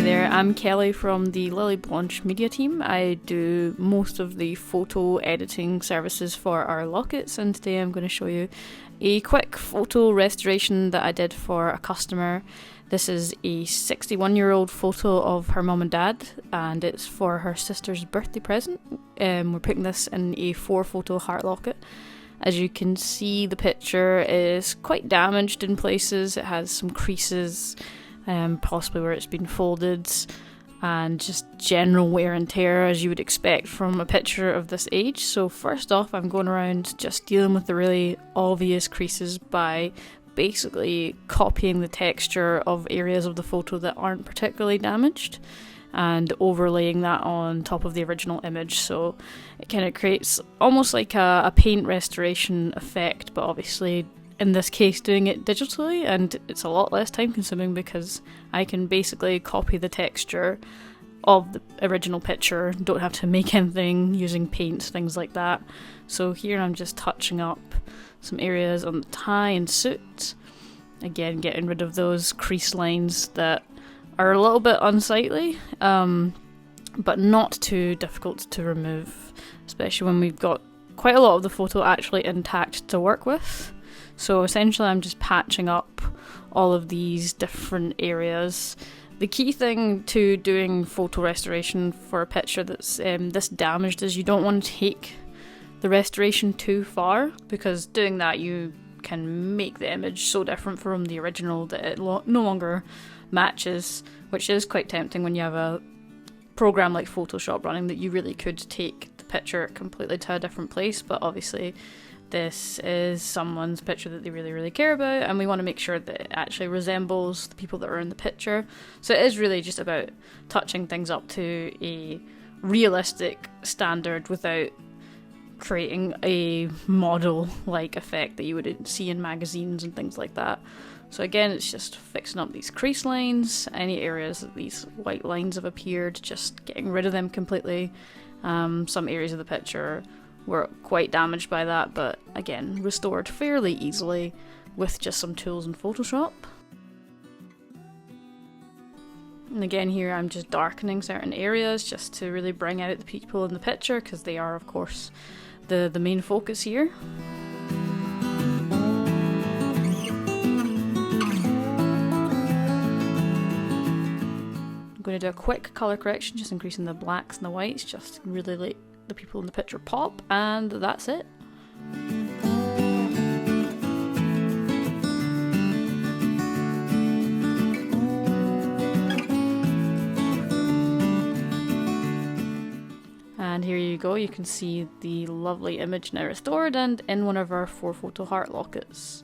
there, I'm Kelly from the Lily Blanche media team. I do most of the photo editing services for our Lockets, and today I'm going to show you a quick photo restoration that I did for a customer. This is a 61-year-old photo of her mum and dad, and it's for her sister's birthday present. We're putting this in a 4-photo heart locket. As you can see, the picture is quite damaged in places. It has some creases, possibly where it's been folded, and just general wear and tear as you would expect from a picture of this age. So first off, I'm going around just dealing with the really obvious creases by basically copying the texture of areas of the photo that aren't particularly damaged and overlaying that on top of the original image. So it kind of creates almost like a paint restoration effect, but obviously in this case doing it digitally, and it's a lot less time consuming because I can basically copy the texture of the original picture, don't have to make anything using paints, things like that. So here I'm just touching up some areas on the tie and suit, again getting rid of those crease lines that are a little bit unsightly, but not too difficult to remove, especially when we've got quite a lot of the photo actually intact to work with. So essentially I'm just patching up all of these different areas. The key thing to doing photo restoration for a picture that's this damaged is you don't want to take the restoration too far, because doing that you can make the image so different from the original that it no longer matches, which is quite tempting when you have a program like Photoshop running that you really could take the picture completely to a different place. But obviously this is someone's picture that they really care about, and we want to make sure that it actually resembles the people that are in the picture. So it is really just about touching things up to a realistic standard without creating a model-like effect that you would see in magazines and things like that. So again, it's just fixing up these crease lines, any areas that these white lines have appeared, just getting rid of them completely. Some areas of the picture were quite damaged by that, but again, restored fairly easily with just some tools in Photoshop. And again here I'm just darkening certain areas just to really bring out the people in the picture, because they are of course the main focus here. I'm going to do a quick colour correction, just increasing the blacks and the whites, just to really let the people in the picture pop, and that's it. And here you go, you can see the lovely image now restored and in one of our 4-photo heart lockets.